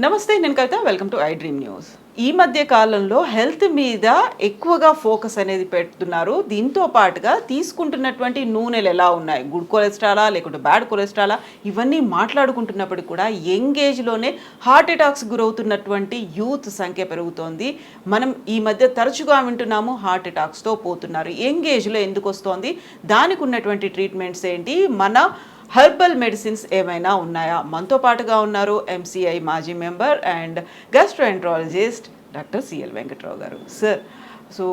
నమస్తే, నేను Kavitha. Welcome to I Dream News. ఈ మధ్య కాలంలో హెల్త్ మీద ఎక్కువగా ఫోకస్ అనేది పెడుతున్నారు. దీంతో పాటుగా తీసుకుంటున్నటువంటి నూనెలు ఎలా ఉన్నాయి, గుడ్ కొలెస్ట్రాలా లేకుంటే బ్యాడ్ కొలెస్ట్రాలా, ఇవన్నీ మాట్లాడుకుంటున్నప్పటికీ కూడా యంగ్ ఏజ్లోనే హార్ట్ అటాక్స్ గురవుతున్నటువంటి యూత్ సంఖ్య పెరుగుతోంది. మనం ఈ మధ్య తరచుగా వింటున్నాము హార్ట్ అటాక్స్తో పోతున్నారు. యంగ్ ఏజ్లో ఎందుకు వస్తోంది, దానికి ఉన్నటువంటి ట్రీట్మెంట్స్ ఏంటి, మన హెర్బల్ మెడిసిన్స్ ఏమైనా ఉన్నాయా? మనతో పాటుగా ఉన్నారు ఎంసీఐ మాజీ member and gastroenterologist doctor CL Venkatrao గారు. Sir, so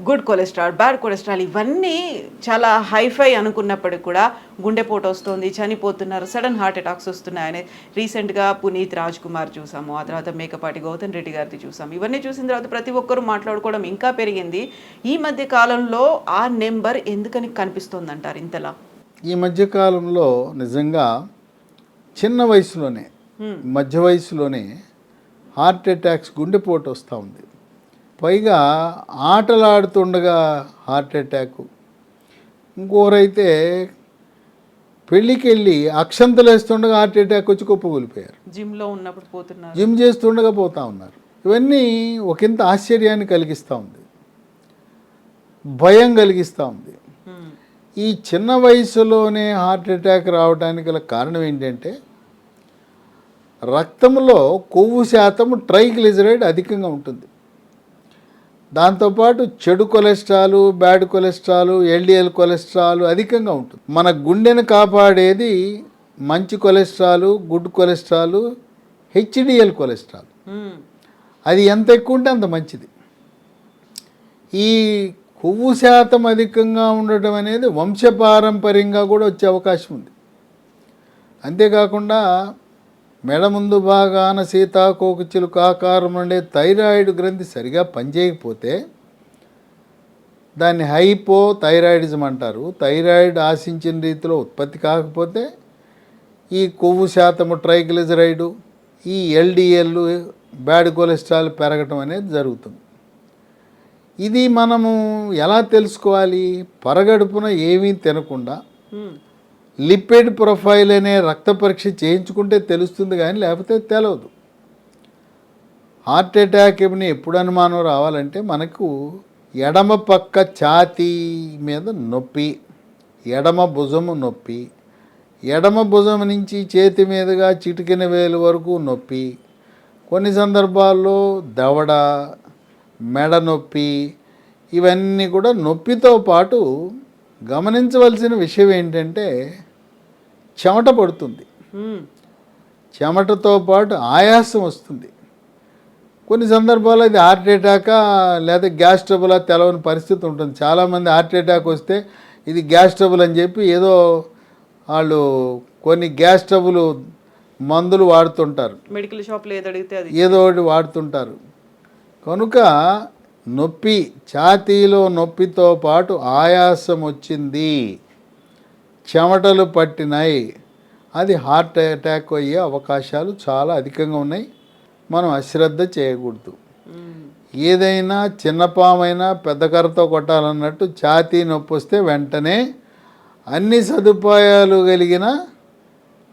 good cholesterol, bad cholesterol ఇవన్నీ చాలా హైఫై అనుకున్నప్పటికి కూడా గుండెపోటు వస్తుంది, చనిపోతున్నారు, సడన్ హార్ట్ అటాక్స్ వస్తున్నాయని రీసెంట్గా పునీత్ రాజ్ కుమార్ చూసాము, ఆ తర్వాత మేకపాటి గౌతమ్ రెడ్డి గారిది చూసాము. ఇవన్నీ చూసిన తర్వాత ప్రతి ఒక్కరూ మాట్లాడుకోవడం ఇంకా పెరిగింది. ఈ మధ్య కాలంలో ఆ నెంబర్ ఎందుకని కనిపిస్తుంది అంటారు ఇంతలా? ఈ మధ్యకాలంలో నిజంగా చిన్న వయసులోనే మధ్య వయసులోనే హార్ట్ అటాక్స్, గుండెపోటు వస్తూ ఉంది. పైగా ఆటలాడుతుండగా హార్ట్ అటాకు, ఇంకోరైతే పెళ్ళికి వెళ్ళి అక్షంతలు వేస్తుండగా హార్ట్ అటాక్ వచ్చి కుప్పకూలిపోయారు. జిమ్లో ఉన్నప్పుడు పోతున్నారు, జిమ్ చేస్తుండగా పోతూ ఉన్నారు. ఇవన్నీ ఒకంత ఆశ్చర్యాన్ని కలిగిస్తూ ఉంది, భయం కలిగిస్తూ ఉంది. ఈ చిన్న వయసులోనే హార్ట్ అటాక్ రావడానికి గల కారణం ఏంటంటే రక్తంలో కొవ్వు శాతం ట్రైగ్లిజరైడ్ అధికంగా ఉంటుంది. దాంతోపాటు చెడు cholesterol, bad cholesterol, LDL cholesterol అధికంగా ఉంటుంది. మన గుండెను కాపాడేది మంచి cholesterol, good cholesterol, HDL cholesterol. అది ఎంత ఎక్కువ ఉంటే అంత మంచిది. ఈ కొవ్వు శాతం అధికంగా ఉండటం అనేది వంశపారంపర్యంగా కూడా వచ్చే అవకాశం ఉంది. అంతేకాకుండా మెడ ముందు భాగాన సీతాకోకచిలుక ఆకారం ఉండే థైరాయిడ్ గ్రంథి సరిగా పనిచేయకపోతే దాన్ని హైపో థైరాయిడిజం అంటారు. థైరాయిడ్ ఆశించిన రీతిలో ఉత్పత్తి కాకపోతే ఈ కొవ్వు శాతము ట్రైగ్లిజరైడు, ఈ ఎల్డిఎల్, బ్యాడ్ కొలెస్ట్రాల్ పెరగటం అనేది జరుగుతుంది. ఇది మనము ఎలా తెలుసుకోవాలి? పరగడుపున ఏమీ తినకుండా లిపిడ్ ప్రొఫైల్ అనే రక్త పరీక్ష చేయించుకుంటే తెలుస్తుంది, కానీ లేకపోతే తెలియదు. హార్ట్ అటాక్ ఎప్పుడు అనుమానం రావాలంటే మనకు ఎడమ పక్క ఛాతీ మీద నొప్పి, ఎడమ భుజము నొప్పి, ఎడమ భుజం నుంచి చేతి మీదుగా చిటికెన వేలు వరకు నొప్పి, కొన్ని సందర్భాల్లో దవడ, మెడ నొప్పి, ఇవన్నీ కూడా నొప్పితో పాటు గమనించవలసిన విషయం ఏంటంటే చెమట పడుతుంది, చెమటతో పాటు ఆయాసం వస్తుంది. కొన్ని సందర్భాల్లో ఇది హార్ట్ అటాకా లేదా గ్యాస్ ట్రబులా తెలవని పరిస్థితి ఉంటుంది. చాలామంది హార్ట్ అటాక్ వస్తే ఇది గ్యాస్ ట్రబుల్ అని చెప్పి ఏదో వాళ్ళు కొన్ని గ్యాస్ ట్రబుల్ మందులు వాడుతుంటారు, మెడికల్ షాప్లో ఏదో ఒకటి వాడుతుంటారు. కనుక నొప్పి, ఛాతీలో నొప్పితో పాటు ఆయాసం వచ్చింది, చెమటలు పట్టినాయి, అది హార్ట్ అటాక్ అయ్యే అవకాశాలు చాలా అధికంగా ఉన్నాయి. మనం అశ్రద్ధ చేయకూడదు. ఏదైనా చిన్న పామైనా పెద్ద కర్రతో కొట్టాలన్నట్టు ఛాతీ నొప్పి వస్తే వెంటనే అన్ని సదుపాయాలు కలిగిన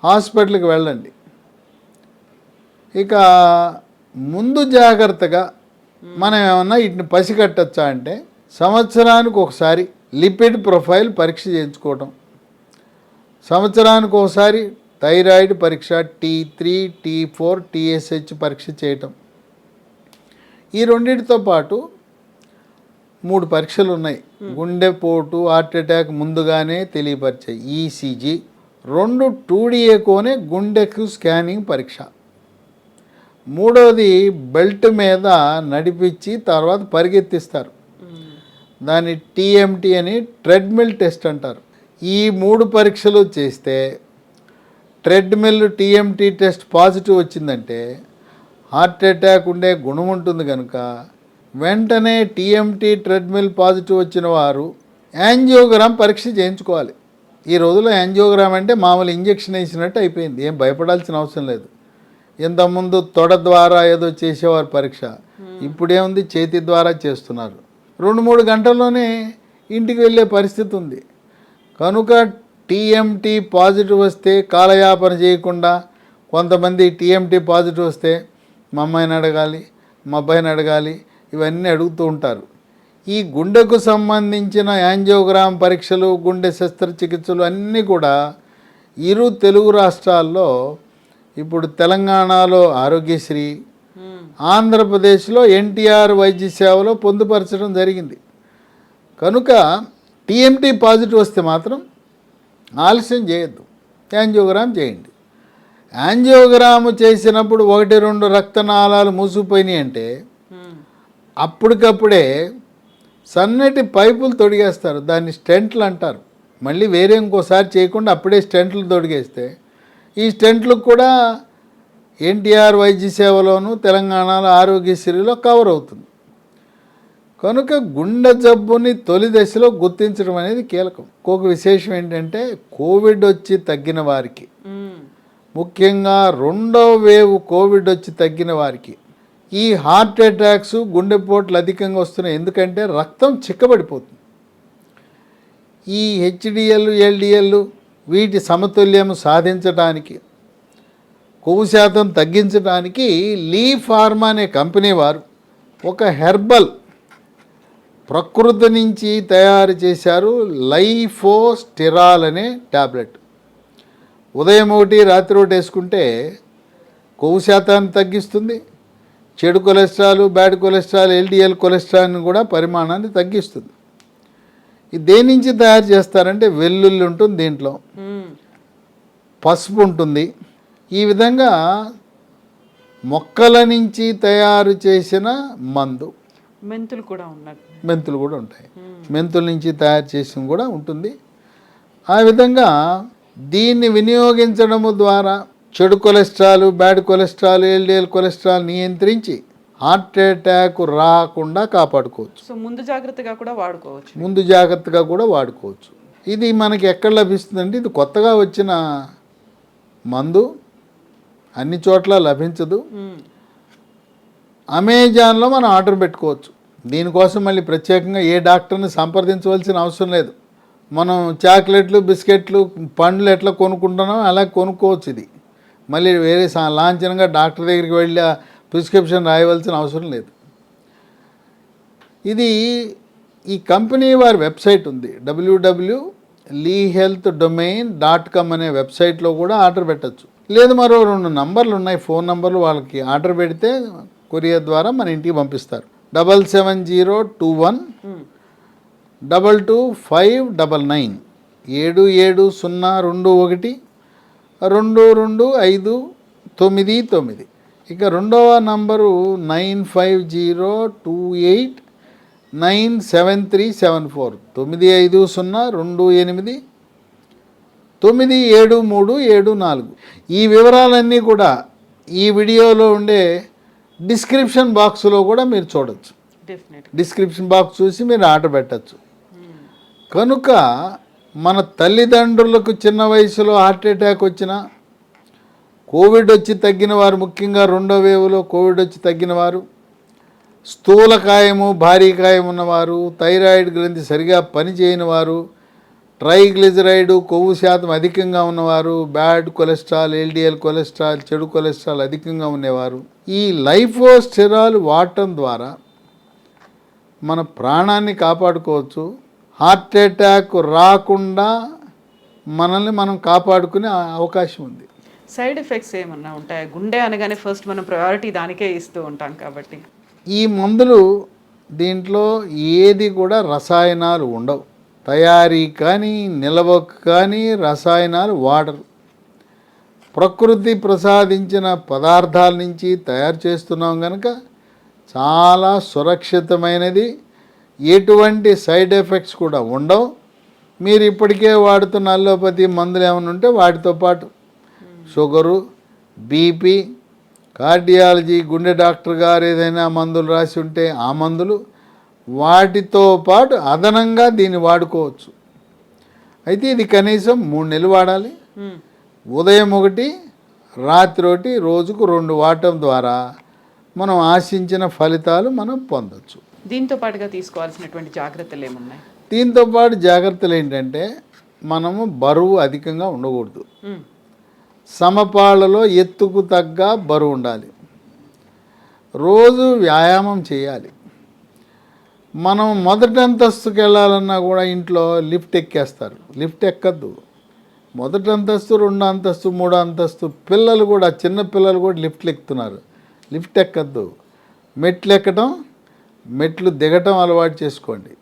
హాస్పిటల్కి వెళ్ళండి. ఇక ముందు జాగ్రత్తగా మనం ఏమన్నా వీటిని పసిగట్టచ్చా అంటే సంవత్సరానికి ఒకసారి లిపిడ్ ప్రొఫైల్ పరీక్ష చేయించుకోవటం, సంవత్సరానికి ఒకసారి థైరాయిడ్ పరీక్ష, T3, T4, TSH పరీక్ష చేయటం. ఈ రెండింటితో పాటు 3 పరీక్షలు ఉన్నాయి. గుండెపోటు, హార్ట్ అటాక్ ముందుగానే తెలియపరిచాయి ECG, 2 2D కోనే గుండెకు స్కానింగ్ పరీక్ష, 3వది బెల్ట్ మీద నడిపించి తర్వాత పరిగెత్తిస్తారు, దాన్ని TMT అని ట్రెడ్మిల్ టెస్ట్ అంటారు. ఈ 3 పరీక్షలు చేస్తే ట్రెడ్మిల్, TMT టెస్ట్ పాజిటివ్ వచ్చిందంటే హార్ట్ అటాక్ ఉండే గుణం ఉంటుంది. కనుక వెంటనే TMT, ట్రెడ్మిల్ పాజిటివ్ వచ్చిన వారు యాంజియోగ్రామ్ పరీక్ష చేయించుకోవాలి. ఈ రోజుల్లో యాంజియోగ్రామ్ అంటే మామూలు ఇంజెక్షన్ వేసినట్టు అయిపోయింది, ఏం భయపడాల్సిన అవసరం లేదు. ఇంతకుముందు తొడ ద్వారా ఏదో చేసేవారు పరీక్ష, ఇప్పుడేముంది చేతి ద్వారా చేస్తున్నారు. 2-3 గంటల్లోనే ఇంటికి వెళ్ళే పరిస్థితి ఉంది. కనుక TMT పాజిటివ్ వస్తే కాలయాపన చేయకుండా కొంతమంది టీఎంటీ పాజిటివ్ వస్తే మా అమ్మాయిని అడగాలి, మా అబ్బాయిని అడగాలి, ఇవన్నీ అడుగుతూ ఉంటారు. ఈ గుండెకు సంబంధించిన యాంజియోగ్రామ్ పరీక్షలు, గుండె శస్త్రచికిత్సలు అన్నీ కూడా ఇరు తెలుగు రాష్ట్రాల్లో, ఇప్పుడు తెలంగాణలో ఆరోగ్యశ్రీ, ఆంధ్రప్రదేశ్లో ఎన్టీఆర్ వైద్య సేవలో పొందుపరచడం జరిగింది. కనుక టీఎంటీ పాజిటివ్ వస్తే మాత్రం ఆలస్యం చేయొద్దు, యాంజియోగ్రామ్ చేయండి. యాంజియోగ్రామ్ చేసినప్పుడు 1-2 రక్తనాళాలు మూసుకుపోయినాయి అంటే అప్పటికప్పుడే సన్నటి పైపులు తొడిగేస్తారు, దాన్ని స్టెంట్లు అంటారు. మళ్ళీ వేరే ఇంకోసారి చేయకుండా అప్పుడే స్టెంట్లు తొడిగేస్తే ఈ స్టెంట్లకు కూడా ఎన్టీఆర్ వైద్య సేవలోను తెలంగాణలో ఆరోగ్యశ్రీలో కవర్ అవుతుంది. కనుక గుండె జబ్బుని తొలి దశలో గుర్తించడం అనేది కీలకం. ఇంకొక విశేషం ఏంటంటే కోవిడ్ వచ్చి తగ్గిన వారికి, ముఖ్యంగా 2వ వేవ్ కోవిడ్ వచ్చి తగ్గిన వారికి ఈ హార్ట్ అటాక్స్, గుండెపోట్లు అధికంగా వస్తున్నాయి. ఎందుకంటే రక్తం చిక్కబడిపోతుంది. ఈ హెచ్డిఎల్, ఎల్డిఎల్ వీటి సమతుల్యం సాధించడానికి, కొవ్వు శాతం తగ్గించడానికి లీ ఫార్మా అనే కంపెనీ వారు ఒక హెర్బల్ ప్రకృతి నుంచి తయారు చేశారు లైఫోస్టిరాల్ అనే ట్యాబ్లెట్. ఉదయం 1 రాత్రి 1 వేసుకుంటే కొవ్వు శాతాన్ని తగ్గిస్తుంది, చెడు కొలెస్ట్రాల్, బ్యాడ్ కొలెస్ట్రాల్, ఎల్డిఎల్ కొలెస్ట్రాల్ని కూడా పరిమాణాన్ని తగ్గిస్తుంది. ఇది దేని నుంచి తయారు చేస్తారంటే వెల్లుల్లి ఉంటుంది, దీంట్లో పసుపు ఉంటుంది. ఈ విధంగా మొక్కల నుంచి తయారు చేసిన మందు. మెంతులు కూడా ఉన్నాయి, మెంతులు కూడా ఉంటాయి, మెంతుల నుంచి తయారు చేసిన కూడా ఉంటుంది. ఆ విధంగా దీన్ని వినియోగించడము ద్వారా చెడు cholesterol, bad cholesterol, LDL cholesterol నియంత్రించి హార్ట్ అటాక్ రాకుండా కాపాడుకోవచ్చు. సో ముందు జాగ్రత్తగా కూడా వాడుకోవచ్చు. ఇది మనకి ఎక్కడ లభిస్తుందంటే ఇది కొత్తగా వచ్చిన మందు, అన్ని చోట్ల లభించదు. అమెజాన్లో మనం ఆర్డర్ పెట్టుకోవచ్చు. దీనికోసం మళ్ళీ ప్రత్యేకంగా ఏ డాక్టర్ని సంప్రదించవలసిన అవసరం లేదు. మనం చాక్లెట్లు, బిస్కెట్లు, పండ్లు ఎట్లా కొనుక్కుంటున్నామో అలా కొనుక్కోవచ్చు. ఇది మళ్ళీ వేరే లాంఛనంగా డాక్టర్ దగ్గరికి వెళ్ళి ప్రిస్క్రిప్షన్ రాయవలసిన అవసరం లేదు. ఇది ఈ కంపెనీ వారి వెబ్సైట్ ఉంది, www.leehealthdomain.com అనే వెబ్సైట్లో కూడా ఆర్డర్ పెట్టచ్చు. లేదు మరో 2 నంబర్లు ఉన్నాయి, ఫోన్ నంబర్లు. వాళ్ళకి ఆర్డర్ పెడితే కొరియర్ ద్వారా మన ఇంటికి పంపిస్తారు. 77021 22599 7702 222599. ఇక రెండవ నంబరు 9502897374 9502897374. ఈ వివరాలన్నీ కూడా ఈ వీడియోలో ఉండే డిస్క్రిప్షన్ బాక్స్లో కూడా మీరు చూడొచ్చు. డిస్క్రిప్షన్ బాక్స్ చూసి మీరు ఆర్డర్ పెట్టచ్చు. కనుక మన తల్లిదండ్రులకు చిన్న వయసులో హార్ట్ అటాక్ వచ్చినా, కోవిడ్ వచ్చి తగ్గిన వారు, ముఖ్యంగా 2వ వేవ్లో కోవిడ్ వచ్చి తగ్గిన వారు, స్థూలకాయము, భారీకాయం ఉన్నవారు, థైరాయిడ్ గ్రంథి సరిగా పనిచేయని వారు, ట్రైగ్లిజరైడ్ కొవ్వు శాతం అధికంగా ఉన్నవారు, బ్యాడ్ కొలెస్ట్రాల్, ఎల్డిఎల్ కొలెస్ట్రాల్, చెడు కొలెస్ట్రాల్ అధికంగా ఉండేవారు ఈ లైఫోస్టిరాల్ వాడటం ద్వారా మన ప్రాణాన్ని కాపాడుకోవచ్చు. హార్ట్ అటాక్ రాకుండా మనల్ని మనం కాపాడుకునే అవకాశం ఉంది. సైడ్ ఎఫెక్ట్స్ ఏమన్నా ఉంటాయి? గుండె అనగానే ఫస్ట్ మనం ప్రయారిటీ దానికే ఇస్తూ ఉంటాం కాబట్టి ఈ మందులు దీంట్లో ఏది కూడా రసాయనాలు ఉండవు. తయారీ కానీ నిల్వకు కానీ రసాయనాలు వాడరు. ప్రకృతి ప్రసాదించిన పదార్థాల నుంచి తయారు చేస్తున్నాం కనుక చాలా సురక్షితమైనది. ఎటువంటి సైడ్ ఎఫెక్ట్స్ కూడా ఉండవు. మీరు ఇప్పటికే వాడుతున్న అల్లోపతి మందులు ఏమైనా ఉంటే వాటితో పాటు షుగరు, బీపీ, కార్డియాలజీ, గుండె డాక్టర్ గారు ఏదైనా మందులు రాసి ఉంటే ఆ మందులు, వాటితో పాటు అదనంగా దీన్ని వాడుకోవచ్చు. అయితే ఇది కనీసం 3 నెలలు వాడాలి. ఉదయం 1, రాత్రి 1, రోజుకు 2 వాడటం ద్వారా మనం ఆశించిన ఫలితాలు మనం పొందొచ్చు. దీంతో పాటుగా తీసుకోవాల్సినటువంటి జాగ్రత్తలు ఏమున్నాయి? దీంతో పాటు జాగ్రత్తలు ఏంటంటే మనము బరువు అధికంగా ఉండకూడదు. సమపాళ్ళలో ఎత్తుకు తగ్గ బరువు ఉండాలి. రోజు వ్యాయామం చేయాలి. మనం మొదటి అంతస్తుకి వెళ్ళాలన్నా కూడా ఇంట్లో లిఫ్ట్ ఎక్కేస్తారు. లిఫ్ట్ ఎక్కద్దు. మొదటి అంతస్తు, 2 అంతస్తు, 3 అంతస్తు పిల్లలు కూడా, చిన్న పిల్లలు కూడా లిఫ్ట్లు ఎక్కుతున్నారు. లిఫ్ట్ ఎక్కద్దు. మెట్లు ఎక్కడం, మెట్లు దిగటం అలవాటు చేసుకోండి.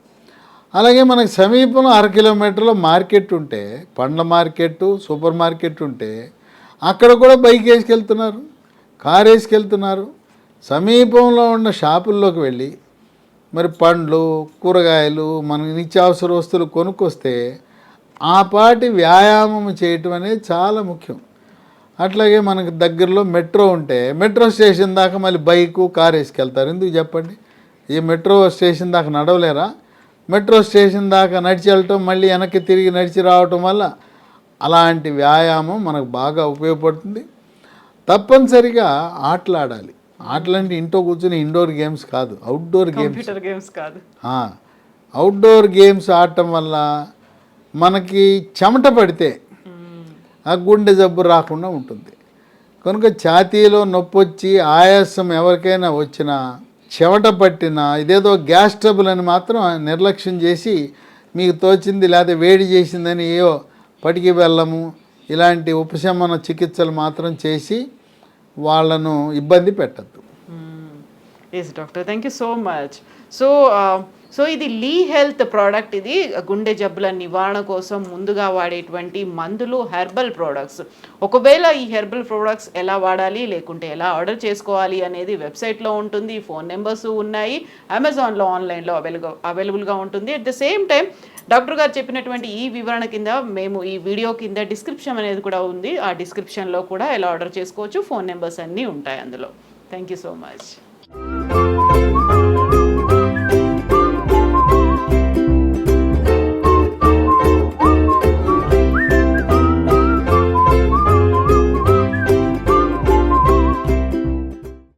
అలాగే మనకి సమీపంలో 1/2 కిలోమీటర్లో మార్కెట్ ఉంటే, పండ్ల మార్కెట్, సూపర్ మార్కెట్ ఉంటే అక్కడ కూడా బైక్ వేసుకెళ్తున్నారు, కారు వేసుకెళ్తున్నారు. సమీపంలో ఉన్న షాపుల్లోకి వెళ్ళి మరి పండ్లు, కూరగాయలు, మనకి నిత్యావసర వస్తువులు కొనుక్కొస్తే ఆ పాటి వ్యాయామం చేయటం అనేది చాలా ముఖ్యం. అట్లాగే మనకు దగ్గరలో మెట్రో ఉంటే మెట్రో స్టేషన్ దాకా మళ్ళీ బైకు, కారు వేసుకెళ్తారు. ఎందుకు చెప్పండి? ఈ మెట్రో స్టేషన్ దాకా నడవలేరా? మెట్రో స్టేషన్ దాకా నడిచి వెళ్ళటం, మళ్ళీ వెనక్కి తిరిగి నడిచి రావటం వల్ల అలాంటి వ్యాయామం మనకు బాగా ఉపయోగపడుతుంది. తప్పనిసరిగా ఆటలు ఆడాలి. ఆటలంటే ఇంట్లో కూర్చుని ఇండోర్ గేమ్స్ కాదు, అవుట్డోర్ గేమ్స్ కాదు. అవుట్డోర్ గేమ్స్ ఆడటం వల్ల మనకి చెమట పడితే ఆ గుండె జబ్బు రాకుండా ఉంటుంది. కనుక ఛాతీలో నొప్పి వచ్చి ఆయాసం ఎవరికైనా వచ్చినా, చెమట పట్టినా, ఇదేదో గ్యాస్ ట్రబుల్ అని మాత్రం నిర్లక్ష్యం చేసి మీకు తోచింది లేదా వేడి చేసిందని ఏవో పటికి బెల్లము ఇలాంటి ఉపశమన చికిత్సలు మాత్రం చేసి వాళ్ళను ఇబ్బంది పెట్టద్దు. Yes doctor, thank you so much. So ఇది లీ హెల్త్ ప్రోడక్ట్. ఇది గుండె జబ్బుల నివారణ కోసం ముందుగా వాడేటువంటి మందులు, హెర్బల్ ప్రోడక్ట్స్. ఒకవేళ ఈ హెర్బల్ ప్రోడక్ట్స్ ఎలా వాడాలి, లేకుంటే ఎలా ఆర్డర్ చేసుకోవాలి అనేది వెబ్సైట్లో ఉంటుంది. ఫోన్ నెంబర్స్ ఉన్నాయి, అమెజాన్లో, ఆన్లైన్లో అవైలబుల్గా ఉంటుంది. At the same time doctor గారు చెప్పినటువంటి ఈ వివరణ కింద మేము ఈ వీడియో కింద డిస్క్రిప్షన్ అనేది కూడా ఉంది. ఆ డిస్క్రిప్షన్లో కూడా ఎలా ఆర్డర్ చేసుకోవచ్చు, ఫోన్ నెంబర్స్ అన్నీ ఉంటాయి అందులో. Thank you so much.